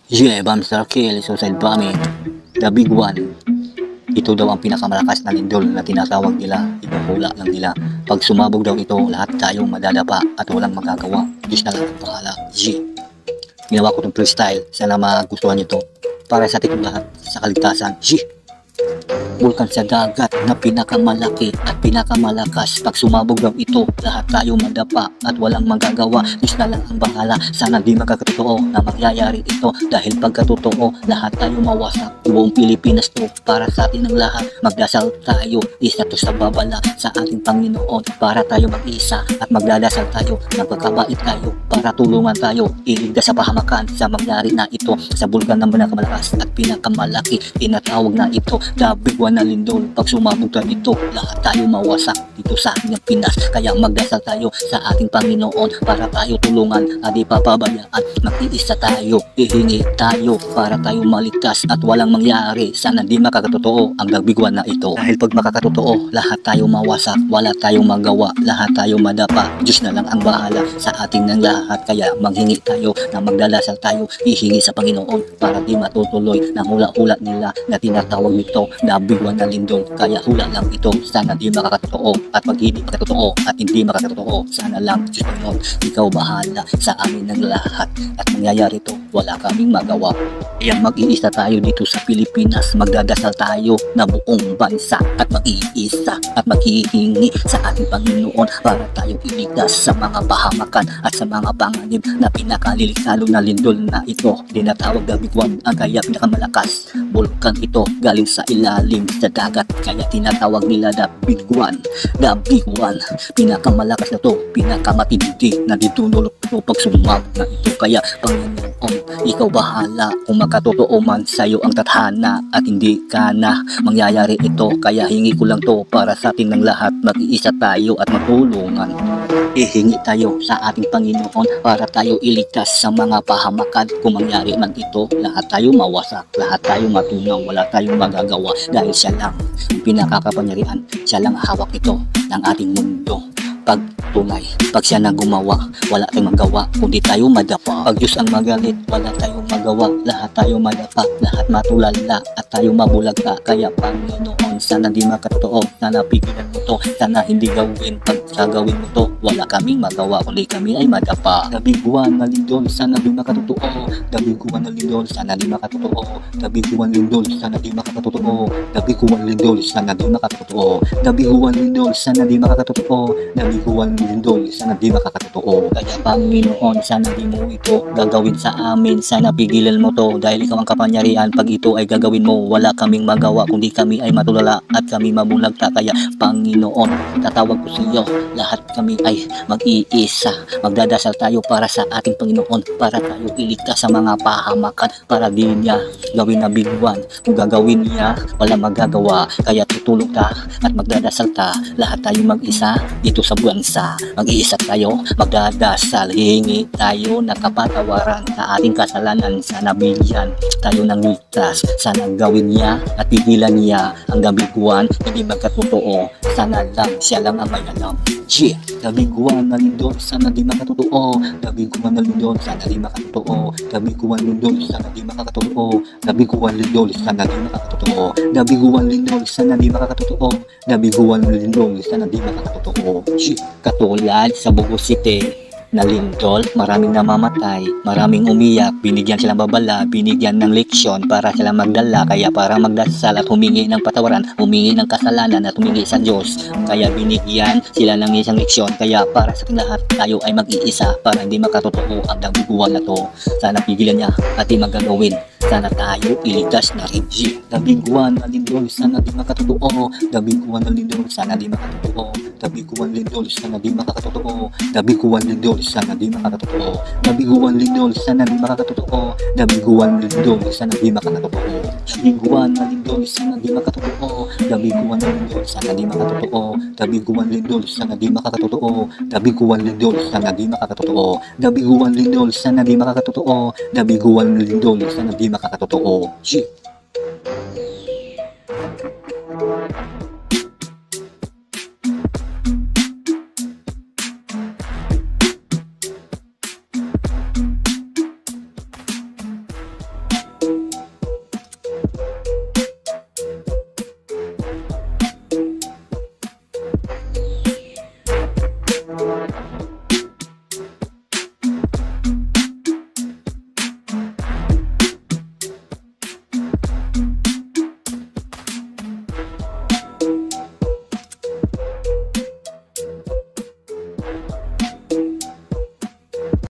Yeah, Bamstar Kill, Suicide Bombing, The Big One. Ito daw ang pinakamalakas na lindol na tinatawag nila, inuhula lang nila. Pag sumabog daw ito, lahat tayo madadapa at walang magagawa. Diyos na lang ang bahala. Yeah. Ginawa ko itong freestyle, sana magustuhan nyo ito. Para sa ating lahat, sa kaligtasan. Yeah. Bulkan sa dagat na pinakamalaki at pinakamalakas. Pag sumabog daw ito, lahat tayo madapa at walang magagawa. Diyos na lang ang bahala. Sana di magkakatotoo na mangyayari ito. Dahil pagkatotoo, lahat tayo mawasak. Buong Pilipinas to para sa atin ng lahat. Magdasal tayo, isa to sa babala sa ating Panginoon. Para tayo mag-isa at magdadasal tayo. Magkakabait tayo para tulungan tayo. Iligtas sa pahamakan sa mangyari na ito. Sa bulkan ng pinakamalakas at pinakamalaki. Tinatawag na ito The Big One na lindol. Pag sumabog tayo ito, lahat tayo mawasak dito sa ating Pinas. Kaya magdasal tayo sa ating Panginoon para tayo tulungan at di papabayaan. Mag-iisa tayo, ihingi tayo para tayo maligtas at walang mangyari. Sana di makakatotoo ang The Big One na ito. Dahil pag makakatotoo, lahat tayo mawasak, wala tayong magawa, lahat tayo madapa. Diyos na lang ang bahala sa ating ng lahat. Kaya maghingi tayo na magdadasal tayo, ihingi sa Panginoon para di matutuloy ng hula-hula nila na tinatawag nito The Big One na lindol. Kaya hula lang ito, sana di makakatotoo. At pag hindi makakatotoo at hindi makakatotoo, sana lang Diyos Panginoon, ikaw bahala sa amin ng lahat. At mangyayari ito, wala kaming magawa. Kaya mag-iisa tayo dito sa Pilipinas. Magdadasal tayo na buong bansa at mag-iisa at maghihingi sa ating Panginoon para tayo iligtas sa mga pahamakan at sa mga panganib na pinakalilikalo na lindol na ito. Dinatawag The Big One ang kaya pinakamalakas. Bulkan ito galing sa ilalim sa dagat. Kaya tinatawag nila The Big One. The Big One. Pinakamalakas na to. Pinakamatindi na ditulog ito pag sumabog na ito. Kaya Panginoon, ikaw bahala kung makatotoo man sa'yo ang tathana at hindi ka na mangyayari ito. Kaya hingi ko lang to para sa atin ng lahat. Mag-iisa tayo at matulungan. Ihingi tayo sa ating Panginoon para tayo iligtas sa mga pahamakan. Kung mangyari man ito, lahat tayo mawasak, lahat tayo matunaw, wala tayong magagawa dahil siya lang ang pinakakapangyarihan. Siya lang hawak ito ng ating mundo. Pag tunay, pag siya na gumawa, wala tayong magawa kundi tayo madapa. Pag Diyos ang magalit, wala tayong magawa, lahat tayo madapa, lahat matulala at tayo mabulagta. Kaya Panginoon, sana di makatotoo, sana pigilan mo to, sana hindi gawin. Pag gagawin mo to, wala kaming magawa kundi kami ay madapa. The Big One na lindol, sana di makatotoo. The Big One na lindol, sana di makatotoo. The Big One lindol, sana di makakatotoo. The Big One lindol, sana di makakatotoo. The Big One lindol, sana di makakatotoo. The Big One lindol, sana di makakatotoo. Kaya Panginoon, sana di mo ito gagawin sa amin. Sana pigilan mo to dahil ikaw ang kapangyarihan. Pag ito ay gagawin mo, wala kaming magawa kundi kami ay matulala at kami mabulagta. Kaya Panginoon, tatawag ko sa iyo, lahat kami ay mag-iisa. Magdadasal tayo para sa ating Panginoon, para tayo iligtas sa mga pahamakan, para di niya gawin na Big One. Kung gagawin niya, wala magagawa. Kaya tutulog ta at magdadasal ta. Lahat tayo mag-isa dito sa bansa. Mag-iisa tayo, magdadasal, hihingi tayo na kapatawaran sa ating kasalanan. Sana bigyan tayo ng ligtas. Sana gawin niya at pigilan niya ang The Big One. Hindi magkatotoo, sana lang siya lang ang may alam. Yeah, The Big One na lindol, sana di makatotoo. The Big One na lindol, sana di makatotoo. The Big One lindol, sana di makakatotoo. The Big One lindol, sana di makakatotoo. The Big One lindol, sana di makakatotoo. The Big One lindol, sana di makakatotoo. Katulad sa Bogo City na lindol, maraming namamatay, maraming umiyak, binigyan silang babala, binigyan ng leksyon para sila magdala. Kaya para magdasal at humingi ng patawaran, humingi ng kasalanan at humingi sa Diyos. Kaya binigyan sila ng isang leksyon. Kaya para sa lahat tayo ay mag-iisa para hindi makatotoo ang The Big One na to. Sana pigilan niya at di magagawin. Sana tayo iligtas na rin. The Big One na lindol, sana di makatotoo. The Big One na lindol, sana di makatotoo. The Big One lindol, sana di makakatotoo. The Big One lindol, sana di makakatotoo. The Big One lindol, sana di makakatotoo. The Big One lindol, sana di makakatotoo. The Big One na lindol, sana di makatotoo. The Big One na lindol, sana di makatotoo. The Big One lindol, sana di makakatotoo. The Big One lindol, sana di makakatotoo. The Big One lindol, sana di makakatotoo. The Big One lindol, sana di makakatotoo.